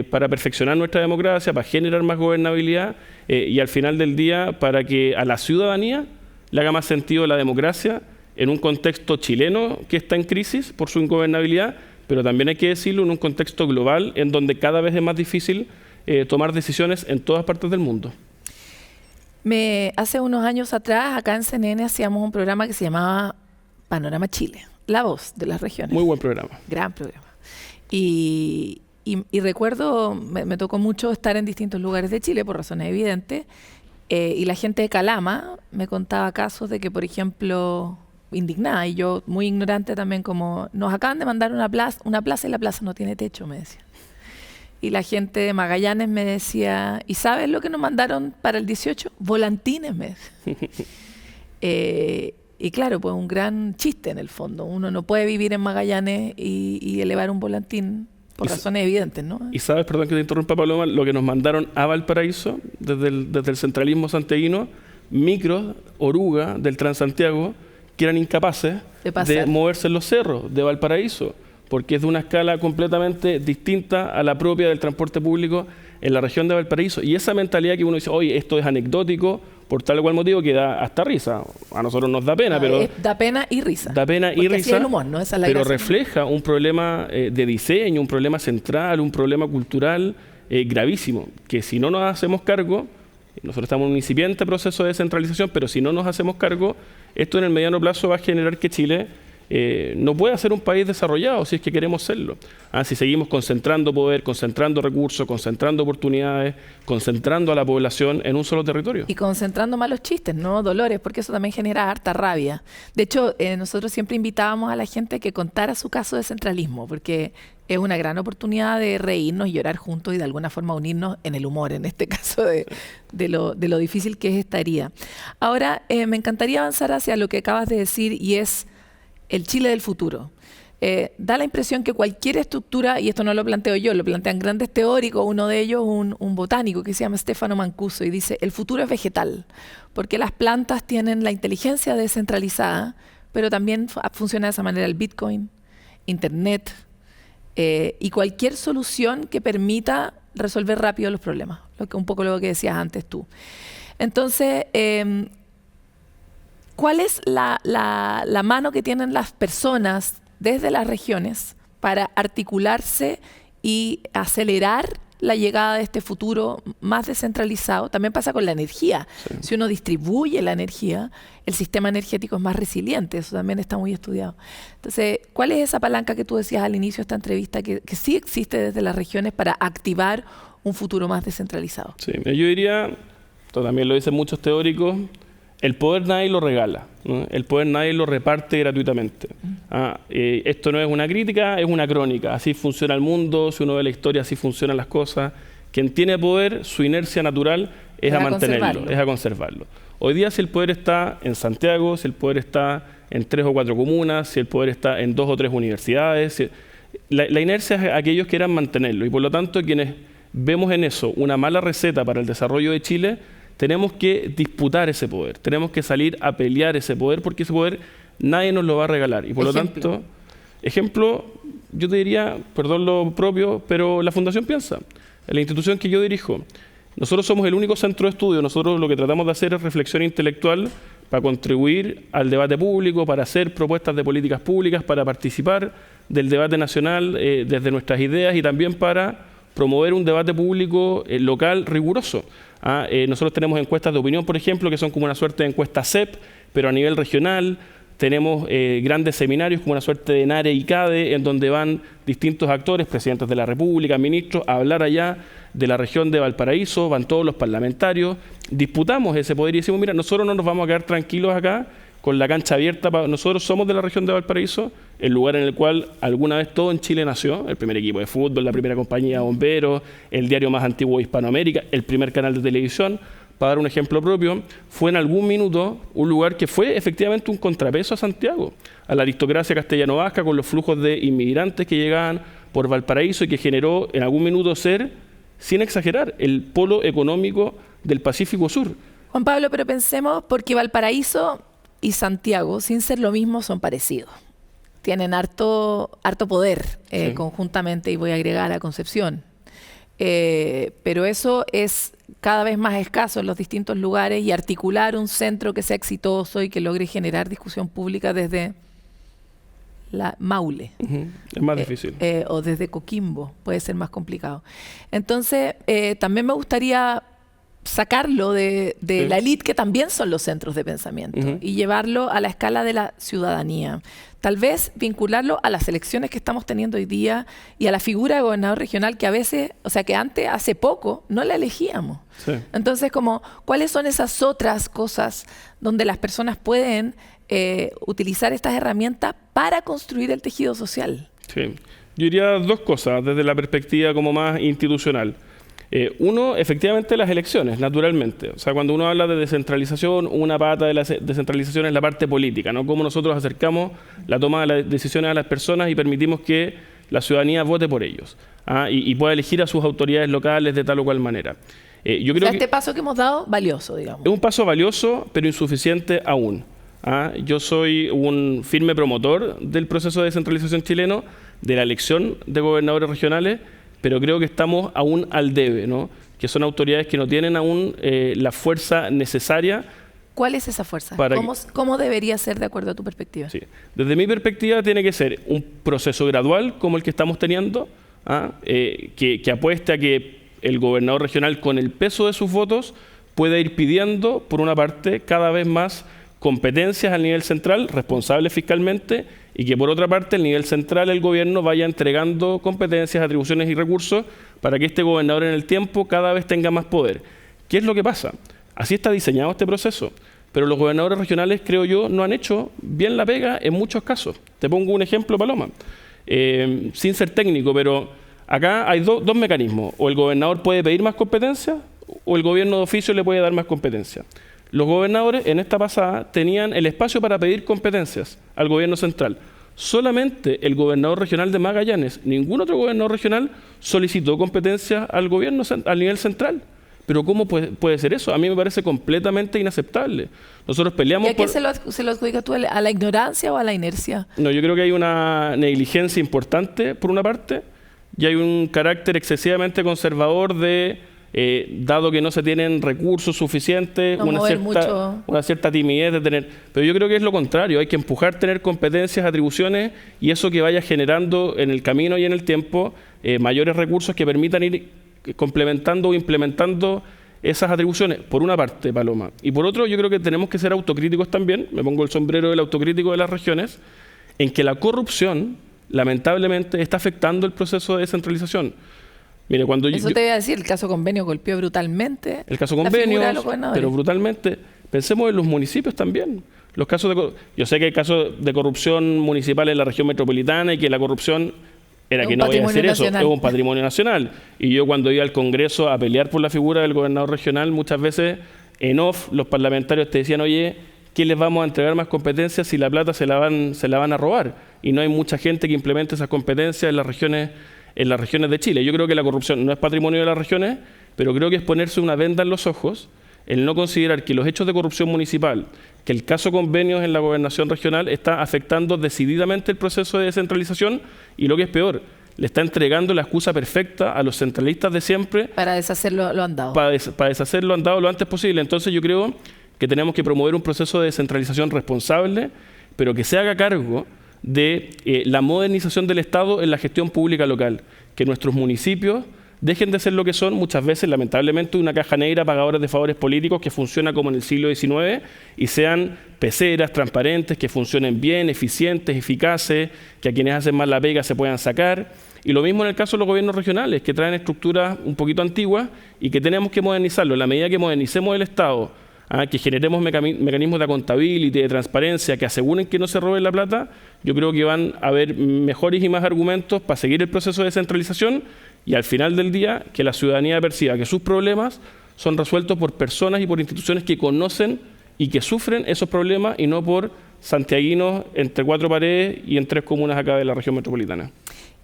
para perfeccionar nuestra democracia, para generar más gobernabilidad y al final del día para que a la ciudadanía le haga más sentido la democracia en un contexto chileno que está en crisis por su ingobernabilidad, pero también hay que decirlo en un contexto global en donde cada vez es más difícil tomar decisiones en todas partes del mundo.
Hace unos años atrás, acá en CNN hacíamos un programa que se llamaba Panorama Chile, la voz de las regiones.
Muy buen programa.
Gran programa. Y recuerdo, me tocó mucho estar en distintos lugares de Chile por razones evidentes, y la gente de Calama me contaba casos de que, por ejemplo, indignada, y yo muy ignorante también, como nos acaban de mandar una plaza y la plaza no tiene techo, me decía. y la gente de Magallanes me decía, ¿y sabes lo que nos mandaron para el 18? Volantines, me y claro, pues un gran chiste en el fondo. Uno no puede vivir en Magallanes y elevar un volantín por razones evidentes, ¿no?
Y sabes, perdón que te interrumpa, Paloma, lo que nos mandaron a Valparaíso desde el centralismo santiaguino, micros, oruga del Transantiago, que eran incapaces de moverse en los cerros de Valparaíso, porque es de una escala completamente distinta a la propia del transporte público en la región de Valparaíso. Y esa mentalidad que uno dice, oye, esto es anecdótico, por tal o cual motivo que da hasta risa. A nosotros nos da pena, pero...
Da pena y risa.
Da pena y risa,
así es el humor, ¿no? Esa es la
pero
gracia.
refleja un problema de diseño, un problema central, un problema cultural gravísimo, que si no nos hacemos cargo, nosotros estamos en un incipiente proceso de descentralización, pero si no nos hacemos cargo, esto en el mediano plazo va a generar que Chile no pueda ser un país desarrollado si es que queremos serlo. Si seguimos concentrando poder, concentrando recursos, concentrando oportunidades, concentrando a la población en un solo territorio.
Y concentrando malos chistes, no dolores, porque eso también genera harta rabia. De hecho, nosotros siempre invitábamos a la gente que contara su caso de centralismo, porque es una gran oportunidad de reírnos y llorar juntos y de alguna forma unirnos en el humor, en este caso de lo difícil que es esta herida. Ahora, me encantaría avanzar hacia lo que acabas de decir y es el Chile del futuro. Da la impresión que cualquier estructura, y esto no lo planteo yo, lo plantean grandes teóricos, uno de ellos un botánico que se llama Stefano Mancuso, y dice, el futuro es vegetal, porque las plantas tienen la inteligencia descentralizada, pero también funciona de esa manera el Bitcoin, Internet, y cualquier solución que permita resolver rápido los problemas, un poco lo que decías antes tú. Entonces, ¿cuál es la mano que tienen las personas desde las regiones para articularse y acelerar la llegada de este futuro más descentralizado? También pasa con la energía. Sí. Si uno distribuye la energía, el sistema energético es más resiliente. Eso también está muy estudiado. Entonces, ¿cuál es esa palanca que tú decías al inicio de esta entrevista que sí existe desde las regiones para activar un futuro más descentralizado?
Sí, yo diría, esto también lo dicen muchos teóricos, el poder nadie lo regala, ¿no? El poder nadie lo reparte gratuitamente. Esto no es una crítica, es una crónica. Así funciona el mundo, si uno ve la historia, así funcionan las cosas. Quien tiene poder, su inercia natural es a mantenerlo, es a conservarlo. Hoy día, si el poder está en Santiago, si el poder está en 3 o 4 comunas, si el poder está en 2 o 3 universidades, la inercia es aquellos que quieran mantenerlo. Y por lo tanto, quienes vemos en eso una mala receta para el desarrollo de Chile, tenemos que disputar ese poder, tenemos que salir a pelear ese poder, porque ese poder nadie nos lo va a regalar. Y por lo tanto, ejemplo, yo te diría, perdón lo propio, pero la Fundación Piensa, la institución que yo dirijo, nosotros somos el único centro de estudio, nosotros lo que tratamos de hacer es reflexión intelectual para contribuir al debate público, para hacer propuestas de políticas públicas, para participar del debate nacional desde nuestras ideas y también para promover un debate público local riguroso. Nosotros tenemos encuestas de opinión, por ejemplo, que son como una suerte de encuesta CEP, pero a nivel regional. Tenemos grandes seminarios como una suerte de NARE y CADE, en donde van distintos actores, presidentes de la República, ministros, a hablar allá de la región de Valparaíso, van todos los parlamentarios, disputamos ese poder y decimos, mira, nosotros no nos vamos a quedar tranquilos acá, con la cancha abierta. Nosotros somos de la región de Valparaíso, el lugar en el cual alguna vez todo en Chile nació, el primer equipo de fútbol, la primera compañía de bomberos, el diario más antiguo de Hispanoamérica, el primer canal de televisión. Para dar un ejemplo propio, fue en algún minuto un lugar que fue efectivamente un contrapeso a Santiago, a la aristocracia castellano-vasca, con los flujos de inmigrantes que llegaban por Valparaíso y que generó en algún minuto ser, sin exagerar, el polo económico del Pacífico Sur.
Juan Pablo, pero pensemos, porque Valparaíso y Santiago, sin ser lo mismo, son parecidos. Tienen harto poder sí, conjuntamente, y voy a agregar a Concepción. Pero eso es cada vez más escaso en los distintos lugares, y articular un centro que sea exitoso y que logre generar discusión pública desde la Maule.
Es más difícil.
O desde Coquimbo, puede ser más complicado. Entonces, también me gustaría sacarlo de sí, la élite, que también son los centros de pensamiento, y llevarlo a la escala de la ciudadanía. Tal vez vincularlo a las elecciones que estamos teniendo hoy día y a la figura de gobernador regional, que a veces, o sea, que antes, hace poco, no la elegíamos. Sí. Entonces, ¿cuáles son esas otras cosas donde las personas pueden utilizar estas herramientas para construir el tejido social?
Sí. Yo diría dos cosas desde la perspectiva como más institucional. Uno, efectivamente, las elecciones, naturalmente. O sea, cuando uno habla de descentralización, una pata de la descentralización es la parte política, ¿no? Cómo nosotros acercamos la toma de las decisiones a las personas y permitimos que la ciudadanía vote por ellos, y pueda elegir a sus autoridades locales de tal o cual manera. Yo creo que
este paso que hemos dado, valioso, digamos.
es un paso valioso, pero insuficiente aún. Yo soy un firme promotor del proceso de descentralización chileno, de la elección de gobernadores regionales, pero creo que estamos aún al debe, ¿no? Que son autoridades que no tienen aún la fuerza necesaria.
¿Cuál es esa fuerza?
Para
¿Cómo debería ser de acuerdo a tu perspectiva?
Sí. Desde mi perspectiva tiene que ser un proceso gradual como el que estamos teniendo, que apueste a que el gobernador regional, con el peso de sus votos, pueda ir pidiendo, por una parte, cada vez más competencias al nivel central, responsables fiscalmente, y que por otra parte el nivel central, el gobierno, vaya entregando competencias, atribuciones y recursos para que este gobernador en el tiempo cada vez tenga más poder. ¿Qué es lo que pasa? Así está diseñado este proceso, pero los gobernadores regionales, creo yo, no han hecho bien la pega en muchos casos. Te pongo un ejemplo, Paloma, sin ser técnico, pero acá hay dos mecanismos. O el gobernador puede pedir más competencias o el gobierno de oficio le puede dar más competencias. Los gobernadores en esta pasada tenían el espacio para pedir competencias al gobierno central. Solamente el gobernador regional de Magallanes, ningún otro gobernador regional solicitó competencias al gobierno al nivel central. Pero ¿cómo puede ser eso? A mí me parece completamente inaceptable. Nosotros peleamos
¿Y a qué se lo adjudicas tú? ¿A la ignorancia o a la inercia?
No, yo creo que hay una negligencia importante, por una parte, y hay un carácter excesivamente conservador dado que no se tienen recursos suficientes, una cierta timidez de tener. Pero yo creo que es lo contrario, hay que empujar, tener competencias, atribuciones, y eso que vaya generando en el camino y en el tiempo mayores recursos que permitan ir complementando o implementando esas atribuciones, por una parte, Paloma. Y por otro, yo creo que tenemos que ser autocríticos también, me pongo el sombrero del autocrítico de las regiones, en que la corrupción, lamentablemente, está afectando el proceso de descentralización. Mire,
eso te iba a decir, el caso convenio golpeó brutalmente.
El caso convenio, pero brutalmente. Pensemos en los municipios también. Los casos yo sé que hay casos de corrupción municipal en la región metropolitana y que la corrupción era que no voy a decir eso, es un patrimonio nacional. Y yo cuando iba al Congreso a pelear por la figura del gobernador regional, muchas veces en off los parlamentarios te decían, oye, ¿qué les vamos a entregar más competencias si la plata se la van a robar? Y no hay mucha gente que implemente esas competencias en las regiones de Chile. Yo creo que la corrupción no es patrimonio de las regiones, pero creo que es ponerse una venda en los ojos el no considerar que los hechos de corrupción municipal, que el caso convenios en la gobernación regional está afectando decididamente el proceso de descentralización y, lo que es peor, le está entregando la excusa perfecta a los centralistas de siempre
para deshacerlo lo andado.
Para deshacerlo andado lo antes posible. Entonces yo creo que tenemos que promover un proceso de descentralización responsable, pero que se haga cargo de la modernización del Estado en la gestión pública local, que nuestros municipios dejen de ser lo que son muchas veces, lamentablemente, una caja negra pagadores de favores políticos que funciona como en el siglo XIX y sean peceras, transparentes, que funcionen bien, eficientes, eficaces, que a quienes hacen mal la pega se puedan sacar. Y lo mismo en el caso de los gobiernos regionales, que traen estructuras un poquito antiguas y que tenemos que modernizarlo. En la medida que modernicemos el Estado, que generemos mecanismos de accountability, de transparencia, que aseguren que no se robe la plata, yo creo que van a haber mejores y más argumentos para seguir el proceso de descentralización y al final del día que la ciudadanía perciba que sus problemas son resueltos por personas y por instituciones que conocen y que sufren esos problemas y no por santiaguinos entre cuatro paredes y en 3 comunas acá de la región metropolitana.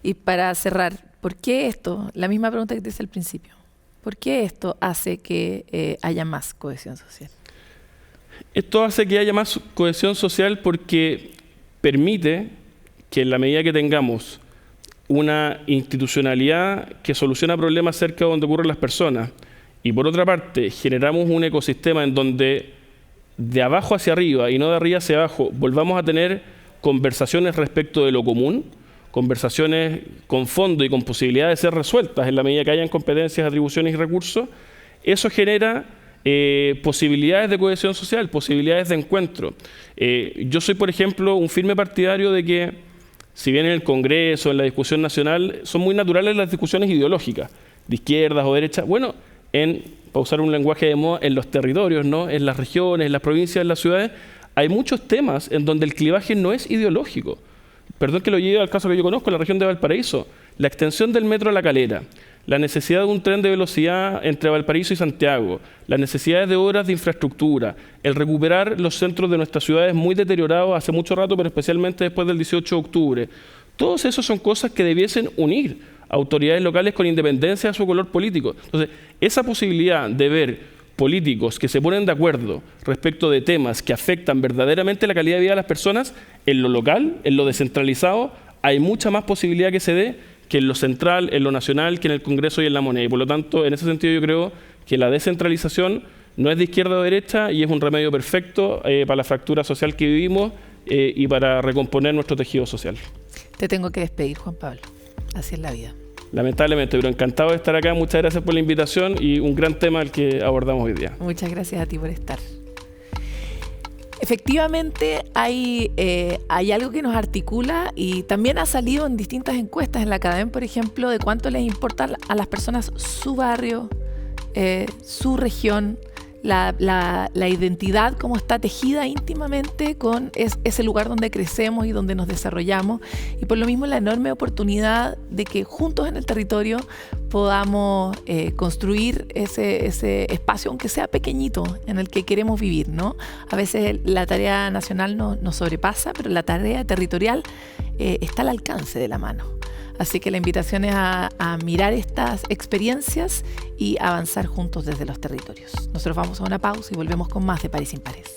Y para cerrar, ¿por qué esto? La misma pregunta que te hice al principio. ¿Por qué esto hace que haya más cohesión social?
Esto hace que haya más cohesión social porque permite que en la medida que tengamos una institucionalidad que soluciona problemas cerca de donde ocurren las personas y por otra parte generamos un ecosistema en donde de abajo hacia arriba y no de arriba hacia abajo volvamos a tener conversaciones respecto de lo común, conversaciones con fondo y con posibilidad de ser resueltas en la medida que hayan competencias, atribuciones y recursos, eso genera posibilidades de cohesión social, posibilidades de encuentro. Yo soy, por ejemplo, un firme partidario de que si bien en el Congreso, en la discusión nacional, son muy naturales las discusiones ideológicas, de izquierdas o derechas, bueno, para usar un lenguaje de moda, en los territorios, ¿no? En las regiones, en las provincias, en las ciudades, hay muchos temas en donde el clivaje no es ideológico. Perdón que lo lleve al caso que yo conozco, la región de Valparaíso. La extensión del metro a La Calera, la necesidad de un tren de velocidad entre Valparaíso y Santiago, las necesidades de obras de infraestructura, el recuperar los centros de nuestras ciudades muy deteriorados hace mucho rato, pero especialmente después del 18 de octubre. Todos esos son cosas que debiesen unir a autoridades locales con independencia de su color político. Entonces, esa posibilidad de ver políticos que se ponen de acuerdo respecto de temas que afectan verdaderamente la calidad de vida de las personas, en lo local, en lo descentralizado, hay mucha más posibilidad que se dé que en lo central, en lo nacional, que en el Congreso y en la moneda. Y por lo tanto, en ese sentido yo creo que la descentralización no es de izquierda o derecha y es un remedio perfecto para la fractura social que vivimos y para recomponer nuestro tejido social.
Te tengo que despedir, Juan Pablo. Así es la vida.
Lamentablemente, pero encantado de estar acá. Muchas gracias por la invitación y un gran tema el que abordamos hoy día.
Muchas gracias a ti por estar. Efectivamente, hay algo que nos articula y también ha salido en distintas encuestas en la Academia, por ejemplo, de cuánto les importa a las personas su barrio, su región, la identidad, cómo está tejida íntimamente con ese lugar donde crecemos y donde nos desarrollamos, y por lo mismo la enorme oportunidad de que juntos en el territorio podamos construir ese espacio, aunque sea pequeñito, en el que queremos vivir, ¿no? A veces la tarea nacional nos sobrepasa, pero la tarea territorial está al alcance de la mano. Así que la invitación es a mirar estas experiencias y avanzar juntos desde los territorios. Nosotros vamos a una pausa y volvemos con más de Pares Impares.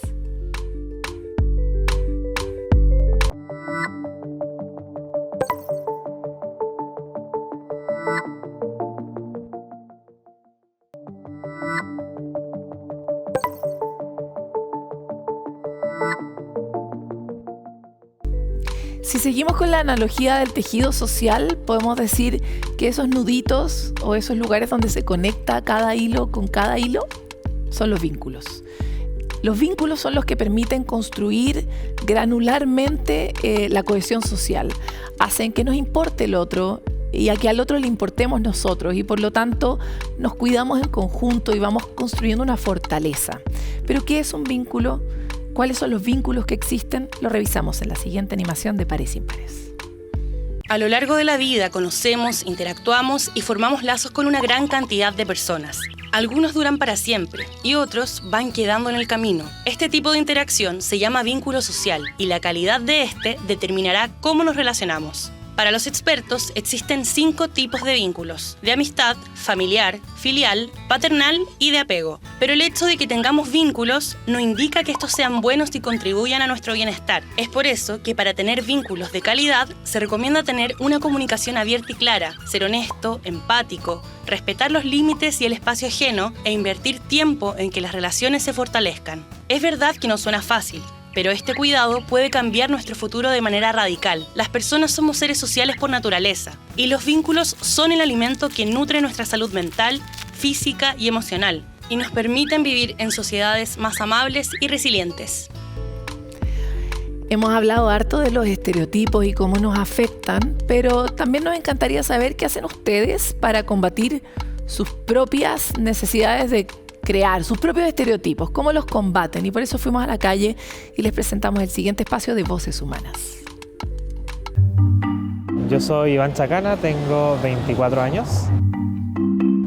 Si seguimos con la analogía del tejido social, podemos decir que esos nuditos o esos lugares donde se conecta cada hilo con cada hilo son los vínculos. Los vínculos son los que permiten construir granularmente la cohesión social. Hacen que nos importe el otro y a que al otro le importemos nosotros y por lo tanto nos cuidamos en conjunto y vamos construyendo una fortaleza. ¿Pero qué es un vínculo? ¿Cuáles son los vínculos que existen? Lo revisamos en la siguiente animación de Pares Impares.
A lo largo de la vida conocemos, interactuamos y formamos lazos con una gran cantidad de personas. Algunos duran para siempre y otros van quedando en el camino. Este tipo de interacción se llama vínculo social y la calidad de este determinará cómo nos relacionamos. Para los expertos existen 5 tipos de vínculos: de amistad, familiar, filial, paternal y de apego. Pero el hecho de que tengamos vínculos no indica que estos sean buenos y contribuyan a nuestro bienestar. Es por eso que para tener vínculos de calidad se recomienda tener una comunicación abierta y clara, ser honesto, empático, respetar los límites y el espacio ajeno e invertir tiempo en que las relaciones se fortalezcan. Es verdad que no suena fácil, pero este cuidado puede cambiar nuestro futuro de manera radical. Las personas somos seres sociales por naturaleza, y los vínculos son el alimento que nutre nuestra salud mental, física y emocional, y nos permiten vivir en sociedades más amables y resilientes.
Hemos hablado harto de los estereotipos y cómo nos afectan, pero también nos encantaría saber qué hacen ustedes para combatir sus propias necesidades de crear sus propios estereotipos, cómo los combaten, y por eso fuimos a la calle y les presentamos el siguiente espacio de Voces Humanas.
Yo soy Iván Chacana, tengo 24 años.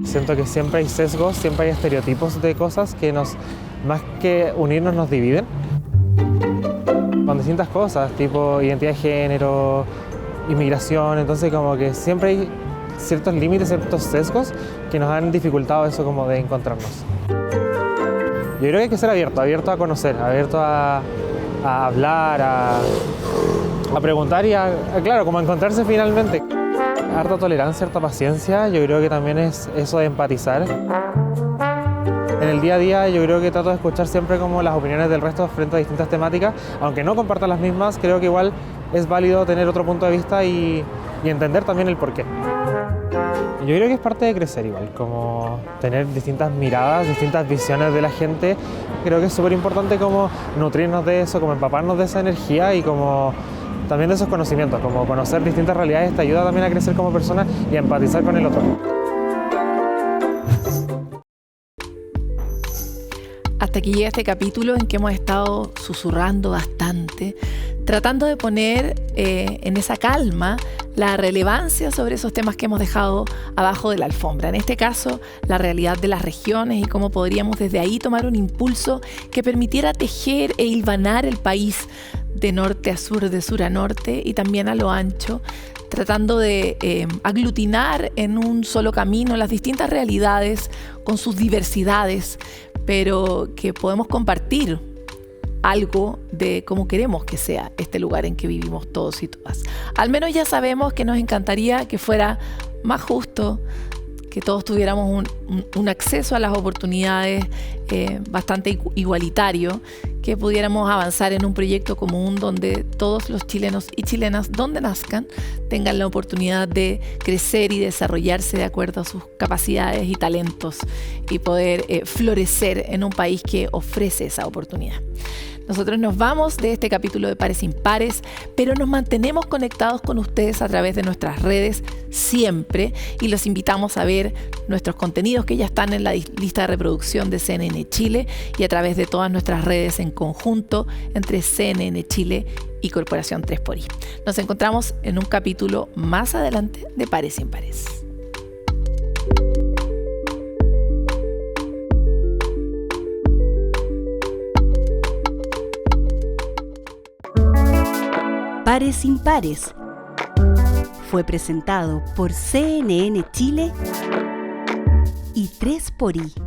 Siento que siempre hay sesgos, siempre hay estereotipos de cosas que más que unirnos, nos dividen. Con distintas cosas, tipo identidad de género, inmigración, entonces como que siempre hay ciertos límites, ciertos sesgos que nos han dificultado eso como de encontrarnos. Yo creo que hay que ser abierto a conocer, abierto a hablar, a preguntar y claro, como a encontrarse finalmente. Harta tolerancia, harta paciencia, yo creo que también es eso de empatizar. En el día a día yo creo que trato de escuchar siempre como las opiniones del resto frente a distintas temáticas, aunque no compartan las mismas, creo que igual es válido tener otro punto de vista y entender también el porqué. Yo creo que es parte de crecer igual, como tener distintas miradas, distintas visiones de la gente. Creo que es súper importante como nutrirnos de eso, como empaparnos de esa energía y como también de esos conocimientos, como conocer distintas realidades te ayuda también a crecer como persona y a empatizar con el otro.
Hasta aquí llega este capítulo en que hemos estado susurrando bastante tratando de poner en esa calma la relevancia sobre esos temas que hemos dejado abajo de la alfombra. En este caso, la realidad de las regiones y cómo podríamos desde ahí tomar un impulso que permitiera tejer e hilvanar el país de norte a sur, de sur a norte y también a lo ancho, tratando de aglutinar en un solo camino las distintas realidades con sus diversidades, pero que podemos compartir algo de cómo queremos que sea este lugar en que vivimos todos y todas. Al menos ya sabemos que nos encantaría que fuera más justo, que todos tuviéramos un acceso a las oportunidades bastante igualitario, que pudiéramos avanzar en un proyecto común donde todos los chilenos y chilenas, donde nazcan, tengan la oportunidad de crecer y desarrollarse de acuerdo a sus capacidades y talentos y poder florecer en un país que ofrece esa oportunidad. Nosotros nos vamos de este capítulo de Pares Impares, pero nos mantenemos conectados con ustedes a través de nuestras redes siempre y los invitamos a ver nuestros contenidos que ya están en la lista de reproducción de CNN Chile y a través de todas nuestras redes en conjunto entre CNN Chile y Corporación 3xI. Nos encontramos en un capítulo más adelante de Pares Impares.
Pares Impares fue presentado por CNN Chile y 3xI.